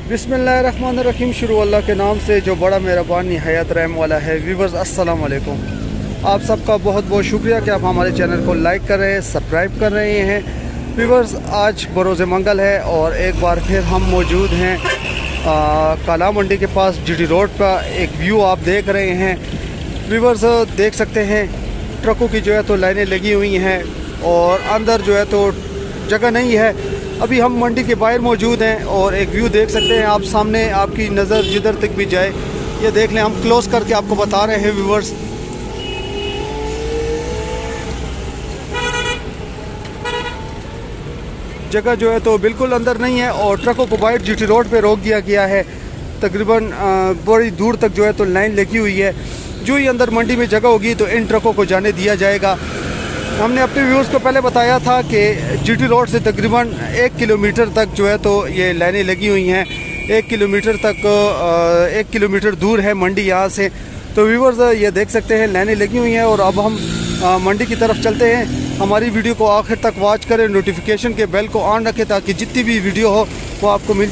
बिस्मिल्लाहिर्रहमानिर्रहीम। शुरू अल्लाह के नाम से जो बड़ा मेहरबान निहायत रहम वाला है। व्यूवर्स अस्सलाम वालेकुम। आप सबका बहुत बहुत शुक्रिया कि आप हमारे चैनल को लाइक कर रहे हैं, सब्सक्राइब कर रहे हैं। व्यूवर्स आज बरोज़ मंगल है और एक बार फिर हम मौजूद हैं काला मंडी के पास जीटी रोड पर। एक व्यू आप देख रहे हैं। व्यूवर्स देख सकते हैं ट्रकों की जो है तो लाइनें लगी हुई हैं और अंदर जो है तो जगह नहीं है। अभी हम मंडी के बाहर मौजूद हैं और एक व्यू देख सकते हैं आप सामने, आपकी नज़र जिधर तक भी जाए ये देख लें। हम क्लोज करके आपको बता रहे हैं व्यूवर्स। जगह जो है तो बिल्कुल अंदर नहीं है और ट्रकों को बाहर जीटी रोड पे रोक दिया गया है। तकरीबन बड़ी दूर तक जो है तो लाइन लगी हुई है। जो ही अंदर मंडी में जगह होगी तो इन ट्रकों को जाने दिया जाएगा। हमने अपने व्यूअर्स को पहले बताया था कि जीटी रोड से तकरीबन 1 किलोमीटर तक जो है तो ये लाइनें लगी हुई हैं। 1 किलोमीटर तक 1 किलोमीटर दूर है मंडी यहाँ से। तो व्यूअर्स ये देख सकते हैं लाइनें लगी हुई हैं और अब हम मंडी की तरफ चलते हैं। हमारी वीडियो को आखिर तक वॉच करें, नोटिफिकेशन के बेल को ऑन रखें ताकि जितनी भी वीडियो हो वो आपको मिल।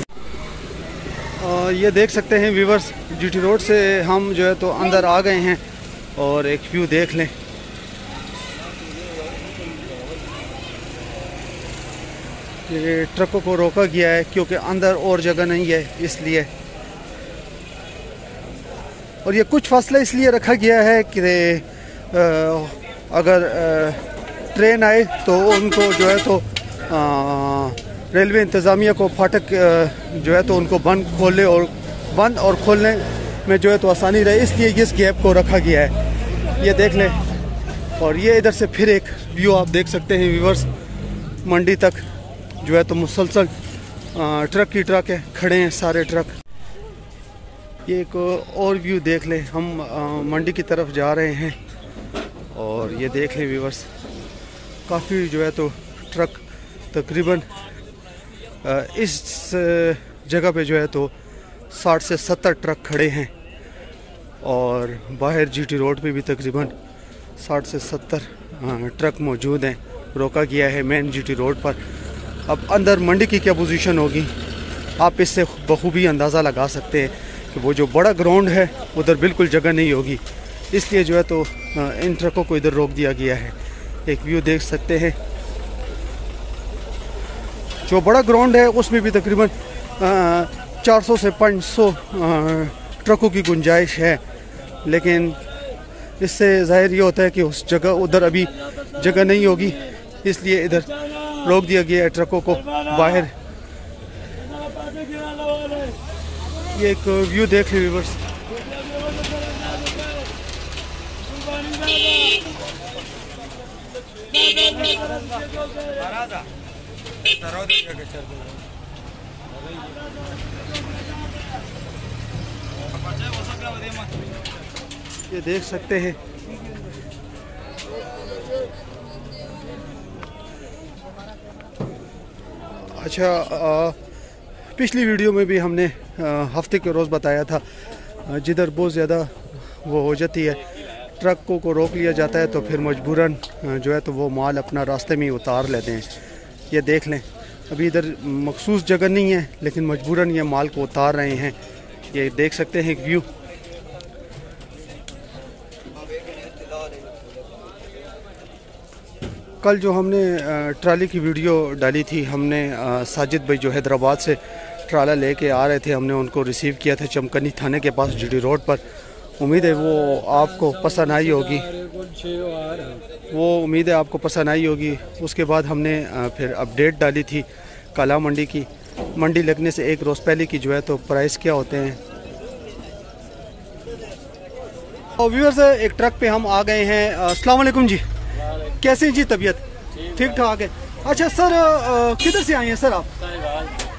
ये देख सकते हैं व्यूअर्स जीटी रोड से हम जो है तो अंदर आ गए हैं और एक व्यू देख लें। ये ट्रकों को रोका गया है क्योंकि अंदर और जगह नहीं है इसलिए। और ये कुछ फासला इसलिए रखा गया है कि अगर ट्रेन आए तो उनको जो है तो रेलवे इंतज़ामिया को फाटक जो है तो उनको बंद और खोलने में जो है तो आसानी रहे, इसलिए इस गैप को रखा गया है। ये देख लें। और ये इधर से फिर एक व्यू आप देख सकते हैं व्यूअर्स। मंडी तक जो है तो मुसलसल ट्रक ही ट्रक है, खड़े हैं सारे ट्रक। ये एक और व्यू देख लें। हम मंडी की तरफ जा रहे हैं और ये देख लें व्यूअर्स, काफ़ी जो है तो ट्रक तकरीबन इस जगह पे जो है तो 60 से 70 ट्रक खड़े हैं और बाहर जीटी रोड पे भी तकरीबन 60 से 70 ट्रक मौजूद हैं। रोका गया है मेन जीटी रोड पर। अब अंदर मंडी की क्या पोजीशन होगी आप इससे बखूबी अंदाज़ा लगा सकते हैं कि वो जो बड़ा ग्राउंड है उधर बिल्कुल जगह नहीं होगी, इसलिए जो है तो इन ट्रकों को इधर रोक दिया गया है। एक व्यू देख सकते हैं। जो बड़ा ग्राउंड है उसमें भी तकरीबन 400 से 500 ट्रकों की गुंजाइश है, लेकिन इससे ज़ाहिर ये होता है कि उस जगह उधर अभी जगह नहीं होगी, इसलिए इधर रोक दिया गया है ट्रकों को बाहर। ये एक व्यू देख लीजिए व्यूअर्स। ये देख सकते हैं। अच्छा, पिछली वीडियो में भी हमने हफ्ते के रोज़ बताया था जिधर बहुत ज़्यादा वो हो जाती है, ट्रकों को रोक लिया जाता है तो फिर मजबूरन जो है तो वो माल अपना रास्ते में ही उतार लेते हैं। ये देख लें, अभी इधर मखसूस जगह नहीं है लेकिन मजबूरन ये माल को उतार रहे हैं। ये देख सकते हैं एक व्यू। कल जो हमने ट्राली की वीडियो डाली थी, हमने साजिद भाई जो हैदराबाद से ट्राला लेके आ रहे थे, हमने उनको रिसीव किया था चमकनी थाने के पास जीटी रोड पर। उम्मीद है वो आपको पसंद आई होगी। उम्मीद है आपको पसंद आई होगी। उसके बाद हमने फिर अपडेट डाली थी काला मंडी की। मंडी लगने से एक रोज़ पहले की जो है तो प्राइस क्या होते हैं। और व्यूअर्स एक ट्रक पे हम आ गए हैं। अस्सलाम वालेकुम जी, कैसे जी? तबीयत ठीक ठाक है। अच्छा सर, किधर से आए हैं सर आप?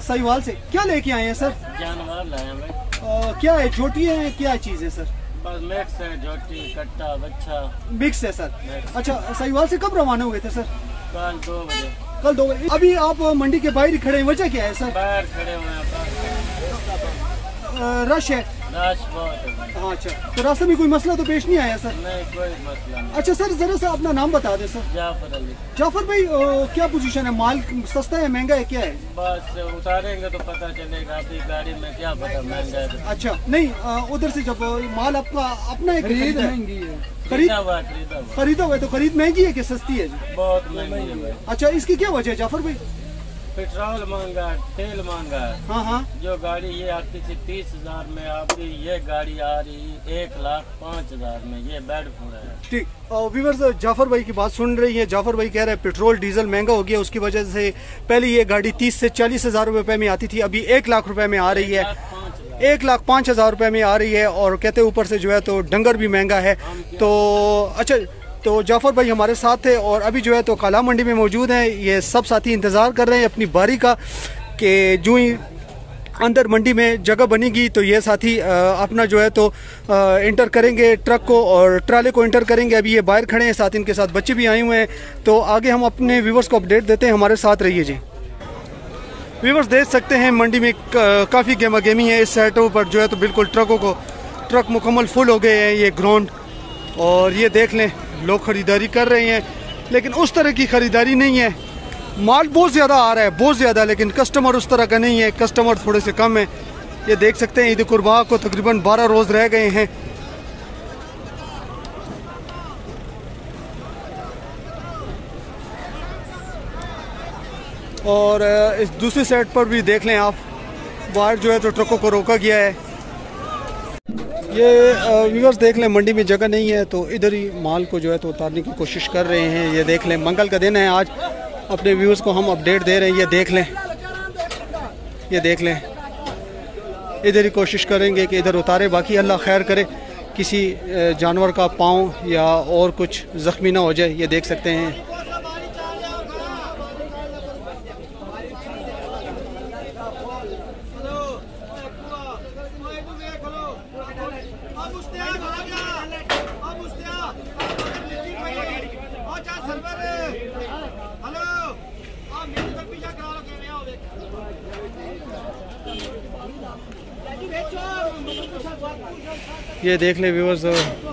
साहिवाल से। क्या लेके आए हैं सर? जानवर लाए हैं। क्या है, छोटी है, क्या चीज़ है सर? बस मिक्स है, जोटी, कट्टा, बच्चा मिक्स है सर। अच्छा, साहिवाल से कब रवाना हुए थे सर? कल 2 बजे। कल 2 बजे। अभी आप मंडी के बाहर ही खड़े हैं, वजह क्या है सर? बाहर खड़े हुए हैं, रश है। रश बहुत है। हाँ अच्छा, तो रास्ते में कोई मसला तो पेश नहीं आया सर? नहीं, कोई मसला नहीं। अच्छा सर, जरा सा अपना नाम बता दें सर। जाफर अली। जाफर भाई, क्या पोजीशन है? माल सस्ता है महंगा है, क्या है? बस उतारेंगे तो पता चलेगा, अभी गाड़ी में क्या पता महंगा है। अच्छा नहीं, उधर से जब माल आपका अपना है, खरीद महंगी है? खरीदा हुआ तो खरीद महंगी है कि सस्ती है जी? बहुत महंगी है भाई। अच्छा, इसकी क्या वजह है जाफर भाई? पेट्रोल महंगा है, तेल महंगा है। हाँ हाँ। जो गाड़ी ये आती थी 30,000 में, आपकी ये गाड़ी आ रही 1,05,000 में। ये बेड फूड है। ठीक, व्यूअर्स जाफर भाई की बात सुन रही है। जाफर भाई कह रहे हैं पेट्रोल डीजल महंगा हो गया, उसकी वजह से पहले ये गाड़ी 30 से 40 हजार रुपए में आती थी, अभी 1 लाख रुपए में आ रही है, 1,05,000 रुपए में आ रही है। और कहते ऊपर से जो है तो डंगर भी महंगा है। तो अच्छा, तो जाफर भाई हमारे साथ थे और अभी जो है तो काला मंडी में मौजूद हैं। ये सब साथी इंतज़ार कर रहे हैं अपनी बारी का कि जो ही अंदर मंडी में जगह बनेगी तो ये साथी अपना जो है तो इंटर करेंगे ट्रक को और ट्राले को इंटर करेंगे। अभी ये बाहर खड़े हैं, साथ इनके साथ बच्चे भी आए हुए हैं। तो आगे हम अपने व्यूवर्स को अपडेट देते हैं, हमारे साथ रहिए जी। व्यूवर्स देख सकते हैं मंडी में काफ़ी गेमा गेमी है। इस साइडों पर जो है तो बिल्कुल ट्रक मुकम्मल फुल हो गए हैं ये ग्राउंड। और ये देख लें, लोग ख़रीदारी कर रहे हैं, लेकिन उस तरह की ख़रीदारी नहीं है। माल बहुत ज़्यादा आ रहा है, बहुत ज़्यादा, लेकिन कस्टमर उस तरह का नहीं है, कस्टमर थोड़े से कम है। ये देख सकते हैं ईद कुर्बान को तकरीबन 12 रोज़ रह गए हैं। और इस दूसरी साइड पर भी देख लें आप, बाहर जो है तो ट्रकों को रोका गया है। ये व्यूअर्स देख लें, मंडी में जगह नहीं है तो इधर ही माल को जो है तो उतारने की कोशिश कर रहे हैं। ये देख लें, मंगल का दिन है आज, अपने व्यूअर्स को हम अपडेट दे रहे हैं। ये देख लें, इधर ही कोशिश करेंगे कि इधर उतारे। बाकी अल्लाह खैर करे, किसी जानवर का पाँव या और कुछ ज़ख्मी ना हो जाए। ये देख सकते हैं। ये देख ले व्यूअर्स,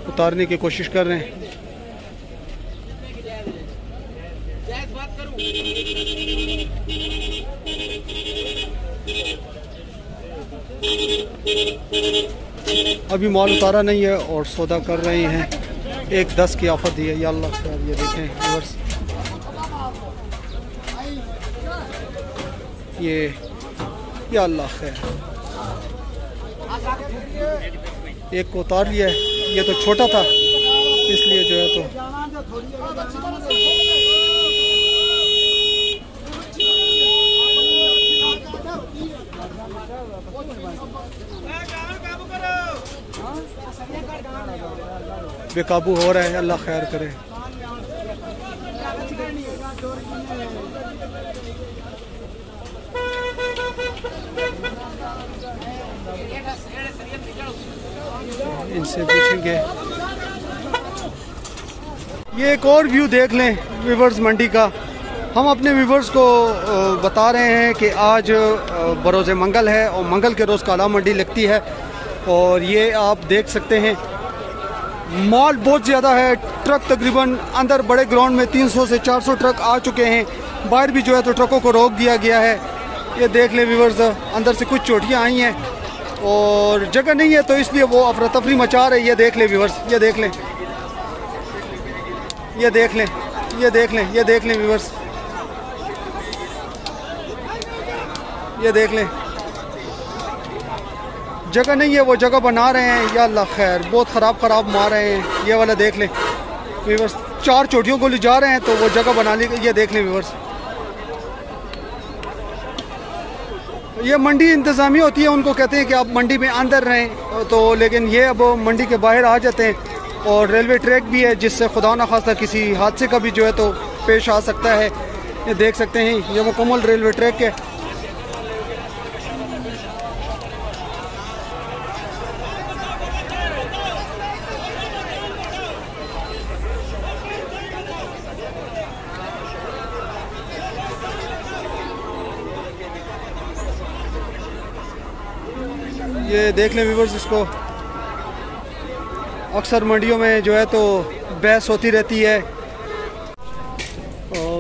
उतारने की कोशिश कर रहे हैं। अभी माल उतारा नहीं है और सौदा कर रहे हैं। 1.10 की ऑफर दी है। या अल्लाह खैर, ये देखें व्यूअर्स, ये या अल्लाह खैर, एक को उतार लिया है। ये तो छोटा था इसलिए जो है तो बेकाबू हो रहा है। अल्लाह खैर करे। इनसे पूछेंगे। ये एक और व्यू देख लें व्यूवर्स मंडी का। हम अपने व्यूवर्स को बता रहे हैं कि आज बरोज़ मंगल है और मंगल के रोज़ काला मंडी लगती है। और ये आप देख सकते हैं, माल बहुत ज़्यादा है। ट्रक तकरीबन अंदर बड़े ग्राउंड में 300 से 400 ट्रक आ चुके हैं। बाहर भी जो है तो ट्रकों को रोक दिया गया है। ये देख लें व्यूवर्स, अंदर से कुछ चोटियाँ आई हैं और जगह नहीं है तो इसलिए वो अफरा तफरी मचा रहे। ये देख लें व्यूवर्स, ये देख लें, ये देख लें, ये देख लें, ये देख लें व्यूवर्स, ये देख लें, जगह नहीं है, वो जगह बना रहे हैं। या अल्लाह खैर, बहुत ख़राब मार रहे हैं। ये वाला देख लें व्यूवर्स, 4 चोटियों को ले जा रहे हैं तो वो जगह बना ली। ये देख लें व्यूवर्स, ये मंडी इंतज़ामिया होती है, उनको कहते हैं कि आप मंडी में अंदर रहें, तो लेकिन ये अब मंडी के बाहर आ जाते हैं। और रेलवे ट्रैक भी है जिससे खुदा न खास्ता किसी हादसे का भी जो है तो पेश आ सकता है। ये देख सकते हैं, ये मुकम्मल रेलवे ट्रैक है। ये देख लें व्यूवर्स, इसको अक्सर मंडियों में जो है तो बहस होती रहती है।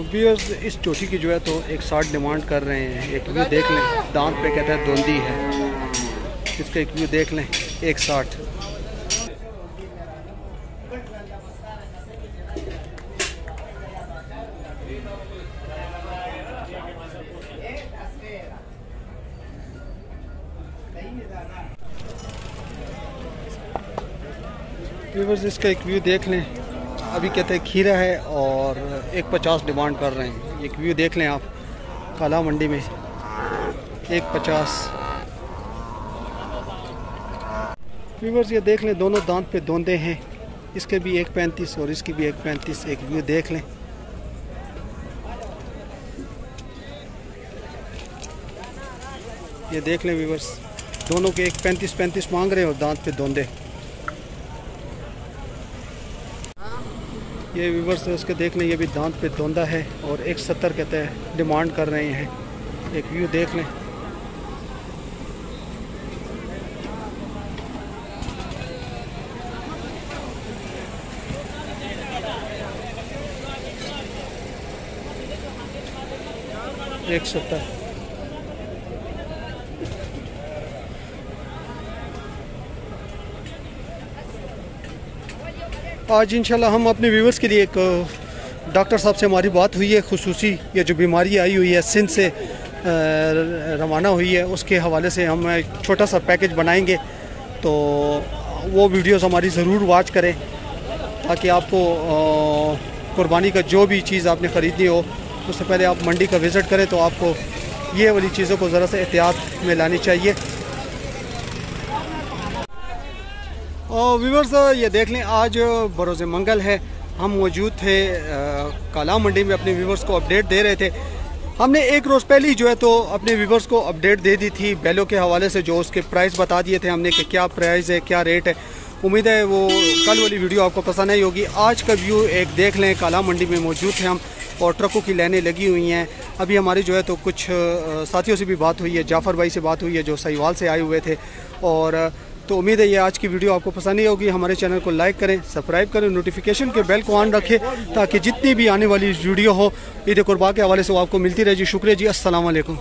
व्यूअर्स इस चोटी की जो है तो 160 डिमांड कर रहे हैं। एक व्यू देख लें, दांत पे कहता है धुंधी है, इसका एक व्यू देख लें 160। व्यूअर्स इसका एक व्यू देख लें, अभी कहते हैं खीरा है और 150 डिमांड कर रहे हैं। एक व्यू देख लें आप, काला मंडी में 150। व्यूअर्स ये देख लें, दोनों दांत पे धोंदे हैं, इसके भी 135 और इसकी भी 135। एक व्यू देख लें। ये देख लें व्यूअर्स, दोनों के 135 मांग रहे हैं और दांत पे धोंदे। ये व्यूअर्स उसके देख लें, ये भी दांत पे धोंदा है और 170 कहते हैं डिमांड कर रहे हैं। एक व्यू देख लें। आज इंशाल्लाह हम अपने व्यूवर्स के लिए एक डॉक्टर साहब से हमारी बात हुई है, खुसूसी ये जो बीमारी आई हुई है सिंध से रवाना हुई है, उसके हवाले से हम एक छोटा सा पैकेज बनाएंगे। तो वो वीडियोस हमारी ज़रूर वॉच करें ताकि आपको कुर्बानी का जो भी चीज़ आपने ख़रीदनी हो उससे पहले आप मंडी का विज़िट करें तो आपको ये वाली चीज़ों को ज़रा सा एहतियात में लानी चाहिए। और व्यूअर्स ये देख लें, आज बरोज़ मंगल है, हम मौजूद थे काला मंडी में, अपने व्यूअर्स को अपडेट दे रहे थे। हमने एक रोज़ पहले ही जो है तो अपने व्यूअर्स को अपडेट दे दी थी बैलों के हवाले से, जो उसके प्राइस बता दिए थे हमने कि क्या प्राइस है, क्या रेट है। उम्मीद है वो कल वाली वीडियो आपको पसंद आई होगी। आज का व्यू एक देख लें, काला मंडी में मौजूद हैं हम और ट्रकों की लाइनें लगी हुई हैं। अभी हमारी जो है तो कुछ साथियों से भी बात हुई है, जाफ़र भाई से बात हुई है जो साहिवाल से आए हुए थे। और तो उम्मीद है ये आज की वीडियो आपको पसंद नहीं होगी। हमारे चैनल को लाइक करें, सब्सक्राइब करें, नोटिफिकेशन के बेल को ऑन रखें ताकि जितनी भी आने वाली वीडियो हो ईद कुर्बान के हवाले से वो आपको मिलती रहे जी। शुक्रिया जी, अस्सलाम वालेकुम।